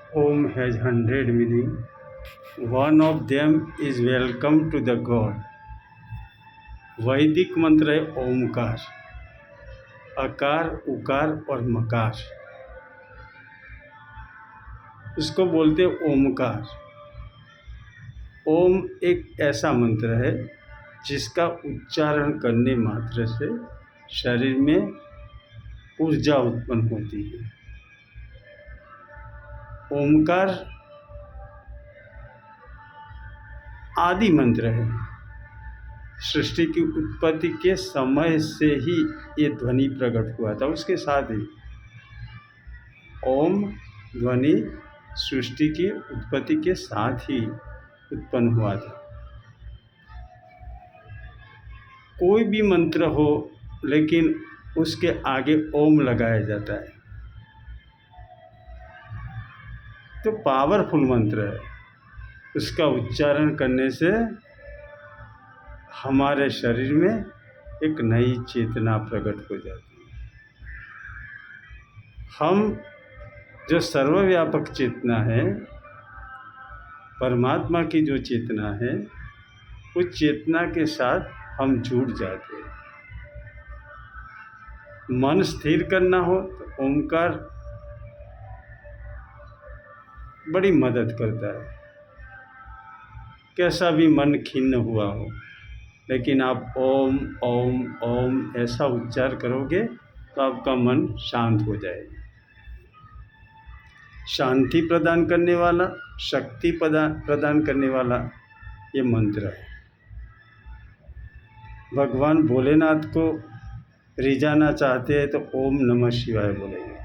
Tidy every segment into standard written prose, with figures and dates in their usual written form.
Om has 100 meaning. One of them is welcome to the God. वैदिक मंत्र है ओमकार, अकार, उकार और मकार, इसको बोलते हैं ओमकार। ओम एक ऐसा मंत्र है जिसका उच्चारण करने मात्र से शरीर में ऊर्जा उत्पन्न होती है। ओमकार आदि मंत्र है। सृष्टि की उत्पत्ति के समय से ही ये ध्वनि प्रकट हुआ था। उसके साथ ही ओम ध्वनि सृष्टि की उत्पत्ति के साथ ही उत्पन्न हुआ था। कोई भी मंत्र हो लेकिन उसके आगे ओम लगाया जाता है तो पावरफुल मंत्र है। उसका उच्चारण करने से हमारे शरीर में एक नई चेतना प्रकट हो जाती है। हम जो सर्वव्यापक चेतना है, परमात्मा की जो चेतना है, उस चेतना के साथ हम जुड़ जाते हैं। मन स्थिर करना हो तो ओमकार बड़ी मदद करता है। कैसा भी मन खिन्न हुआ हो, लेकिन आप ओम ओम ओम ऐसा उच्चार करोगे तो आपका मन शांत हो जाएगा। शांति प्रदान करने वाला, शक्ति प्रदान करने वाला ये मंत्र है। भगवान भोलेनाथ को रिझाना चाहते हैं तो ओम नमः शिवाय बोलेंगे।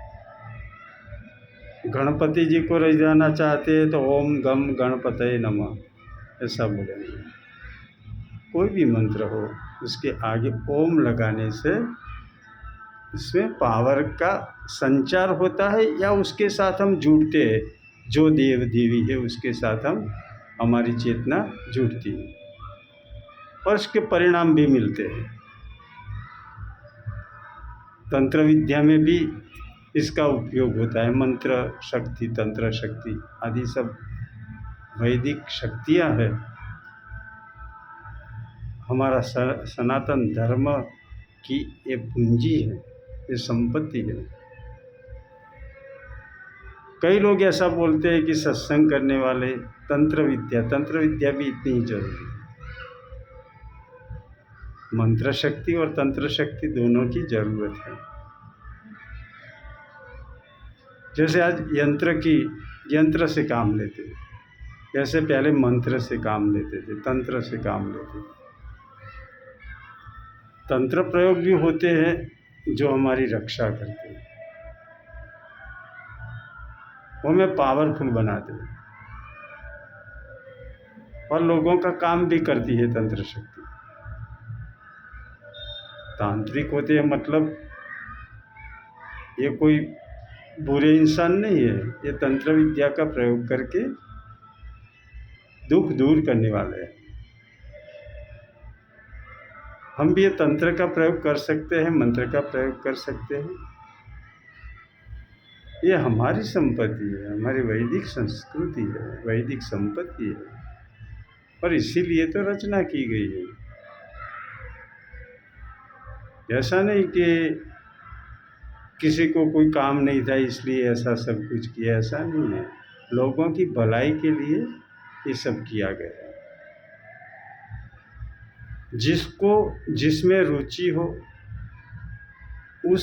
गणपति जी को रिझाना चाहते हैं तो ओम गम गणपतये नमः ऐसा बोलेंगे। कोई भी मंत्र हो उसके आगे ओम लगाने से इसमें पावर का संचार होता है या उसके साथ हम जुड़ते हैं। जो देव देवी है उसके साथ हमारी चेतना जुड़ती है और उसके परिणाम भी मिलते हैं। तंत्र विद्या में भी इसका उपयोग होता है। मंत्र शक्ति, तंत्र शक्ति आदि सब वैदिक शक्तियाँ हैं। हमारा सनातन धर्म की ये पूंजी है, ये संपत्ति है। कई लोग ऐसा बोलते हैं कि सत्संग करने वाले तंत्र विद्या भी इतनी ही जरूरी है। मंत्र शक्ति और तंत्र शक्ति दोनों की जरूरत है। जैसे आज यंत्र से काम लेते हैं, जैसे पहले मंत्र से काम लेते थे, तंत्र से काम लेते थे। तंत्र प्रयोग भी होते हैं जो हमारी रक्षा करते हैं, वो हमें पावरफुल बनाते हैं और लोगों का काम भी करती है तंत्र शक्ति। तांत्रिक होते हैं मतलब ये कोई बुरे इंसान नहीं है। ये तंत्र विद्या का प्रयोग करके दुख दूर करने वाले हैं। हम भी ये तंत्र का प्रयोग कर सकते हैं, मंत्र का प्रयोग कर सकते हैं। ये हमारी संपत्ति है, हमारी वैदिक संस्कृति है, वैदिक संपत्ति है और इसीलिए तो रचना की गई है। ऐसा नहीं कि किसी को कोई काम नहीं था इसलिए ऐसा सब कुछ किया, ऐसा नहीं है। लोगों की भलाई के लिए ये सब किया गया है। जिसको जिसमें रुचि हो, उस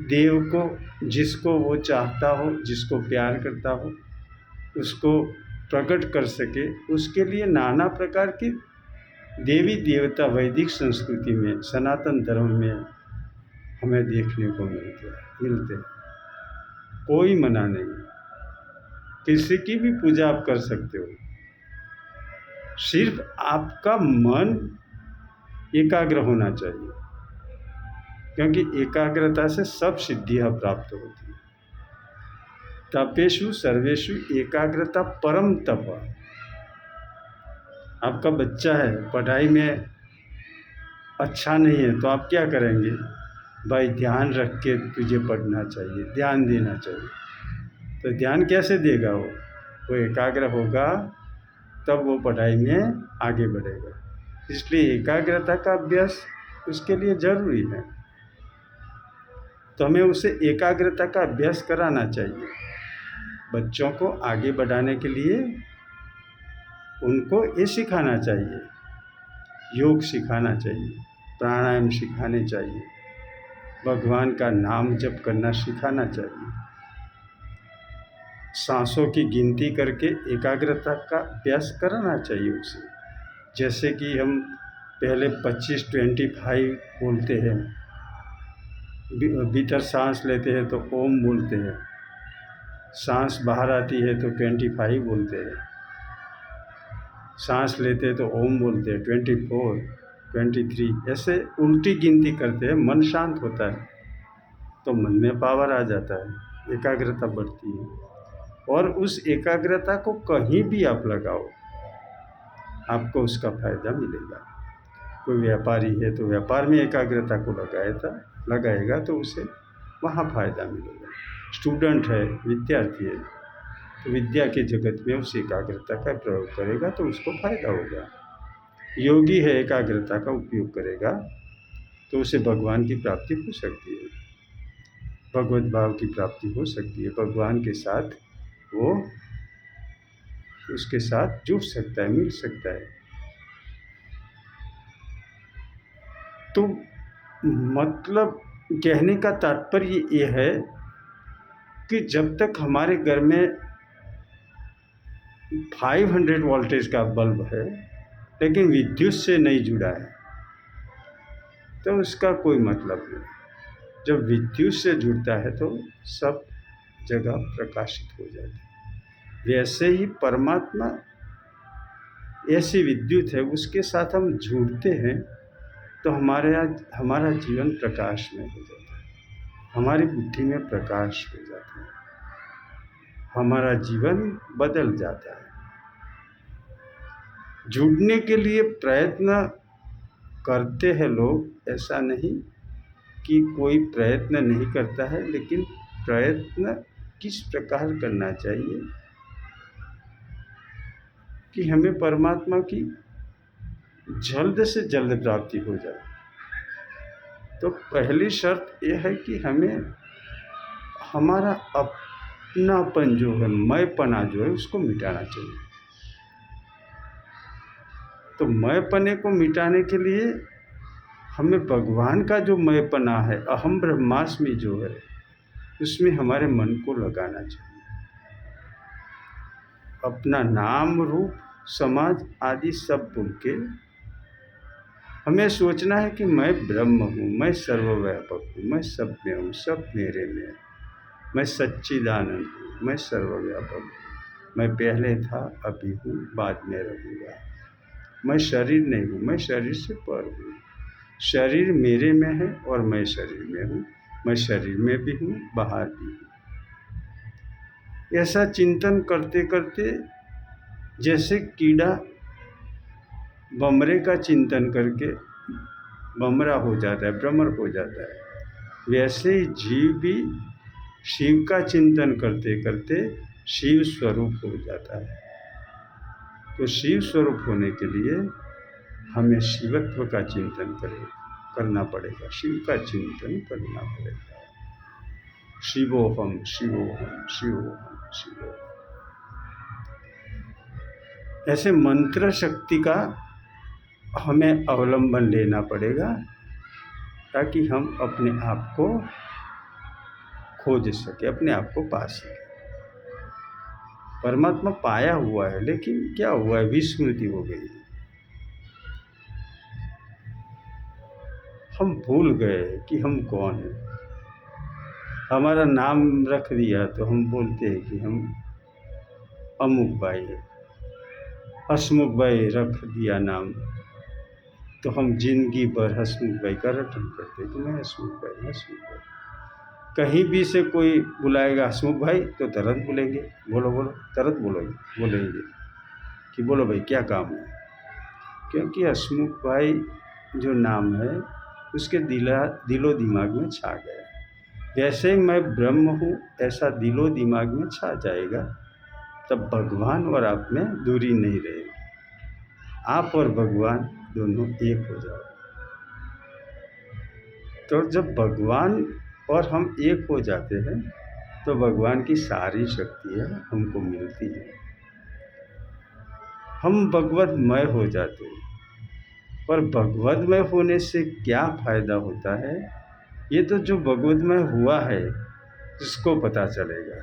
देव को जिसको वो चाहता हो, जिसको प्यार करता हो, उसको प्रकट कर सके, उसके लिए नाना प्रकार की देवी देवता वैदिक संस्कृति में, सनातन धर्म में हमें देखने को मिलते हैं। कोई मना नहीं, किसी की भी पूजा आप कर सकते हो। सिर्फ आपका मन एकाग्र होना चाहिए, क्योंकि एकाग्रता से सब सिद्धियां प्राप्त होती हैं। तपेषु सर्वेषु एकाग्रता परम तप। आपका बच्चा है, पढ़ाई में अच्छा नहीं है तो आप क्या करेंगे? भाई ध्यान रख के तुझे पढ़ना चाहिए, ध्यान देना चाहिए। तो ध्यान कैसे देगा वो एकाग्र होगा तब वो पढ़ाई में आगे बढ़ेगा। इसलिए एकाग्रता का अभ्यास उसके लिए ज़रूरी है। तो हमें उसे एकाग्रता का अभ्यास कराना चाहिए। बच्चों को आगे बढ़ाने के लिए उनको ये सिखाना चाहिए, योग सिखाना चाहिए, प्राणायाम सिखाने चाहिए, भगवान का नाम जप करना सिखाना चाहिए, सांसों की गिनती करके एकाग्रता का अभ्यास कराना चाहिए उसे। जैसे कि हम पहले 25-25 बोलते हैं, भीतर सांस लेते हैं तो ओम बोलते हैं, सांस बाहर आती है तो 25 बोलते हैं, सांस लेते हैं तो ओम बोलते हैं 24, 23, ऐसे उल्टी गिनती करते हैं। मन शांत होता है तो मन में पावर आ जाता है, एकाग्रता बढ़ती है। और उस एकाग्रता को कहीं भी आप लगाओ, आपको उसका फायदा मिलेगा। कोई व्यापारी है तो व्यापार में एकाग्रता को लगाएगा तो उसे वहाँ फायदा मिलेगा। स्टूडेंट है, विद्यार्थी है, तो विद्या के जगत में उस एकाग्रता का प्रयोग करेगा तो उसको फायदा होगा। योगी है, एकाग्रता का उपयोग करेगा तो उसे भगवान की प्राप्ति हो सकती है, भगवत भाव की प्राप्ति हो सकती है, भगवान के साथ वो उसके साथ जुड़ सकता है, मिल सकता है। तो मतलब कहने का तात्पर्य ये है कि जब तक हमारे घर में 500 वोल्टेज का बल्ब है लेकिन विद्युत से नहीं जुड़ा है तो उसका कोई मतलब नहीं। जब विद्युत से जुड़ता है तो सब जगह प्रकाशित हो जाती है। वैसे ही परमात्मा ऐसी विद्युत है, उसके साथ हम जुड़ते हैं तो हमारा जीवन प्रकाश में हो जाता है, हमारी बुद्धि में प्रकाश हो जाता है, हमारा जीवन बदल जाता है। जुड़ने के लिए प्रयत्न करते हैं लोग, ऐसा नहीं कि कोई प्रयत्न नहीं करता है, लेकिन प्रयत्न किस प्रकार करना चाहिए कि हमें परमात्मा की जल्द से जल्द प्राप्ति हो जाए। तो पहली शर्त यह है कि हमें हमारा अपनापन जो है, मैंपना जो है, उसको मिटाना चाहिए। तो मैंपने को मिटाने के लिए हमें भगवान का जो मैंपना है, अहम ब्रह्मास्मि जो है, उसमें हमारे मन को लगाना चाहिए। अपना नाम रूप समाज आदि सब भूल के हमें सोचना है कि मैं ब्रह्म हूँ, मैं सर्वव्यापक हूँ, मैं सब में हूँ, सब मेरे में है, मैं सच्चिदानंद हूँ, मैं सर्वव्यापक हूँ, मैं पहले था, अभी हूँ, बाद में रहूँगा, मैं शरीर नहीं हूँ, मैं शरीर से पर हूँ, शरीर मेरे में है और मैं शरीर में हूँ, मैं शरीर में भी हूँ, बाहर भी हूँ। ऐसा चिंतन करते करते जैसे कीड़ा बमरे का चिंतन करके बमरा हो जाता है, भ्रमर हो जाता है, वैसे ही जीव भी शिव का चिंतन करते करते शिव स्वरूप हो जाता है। तो शिव स्वरूप होने के लिए हमें शिवत्व का चिंतन करना पड़ेगा, शिव का चिंतन करना पड़ेगा। शिवोहम शिवोहम शिवोहम शिवोहम, ऐसे मंत्र शक्ति का हमें अवलंबन लेना पड़ेगा ताकि हम अपने आप को खोज सके, अपने आप को पा सके। परमात्मा पाया हुआ है, लेकिन क्या हुआ है, विस्मृति हो गई, हम भूल गए कि हम कौन हैं। हमारा नाम रख दिया तो हम बोलते हैं कि हम अमुक भाई है, हसमुख भाई रख दिया नाम तो हम जिंदगी भर हसमुख भाई का रटन करते कि मैं हसमुख भाई, हसमुख भाई। कहीं भी से कोई बुलाएगा हसमुख भाई तो तुरंत बोलेंगे, बोलो बोलो, तुरंत बोलेंगे कि बोलो भाई क्या काम है, क्योंकि हसमुख भाई जो नाम है उसके दिलो दिमाग में छा गया है। जैसे मैं ब्रह्म हूँ ऐसा दिलो दिमाग में छा जाएगा, तब भगवान और आप में दूरी नहीं रहेगी। आप और भगवान दोनों एक हो जाओ। तो जब भगवान और हम एक हो जाते हैं तो भगवान की सारी शक्तियाँ हमको मिलती हैं, हम भगवतमय हो जाते हैं। पर भगवतमय होने से क्या फ़ायदा होता है, ये तो जो भगवतमय हुआ है उसको पता चलेगा।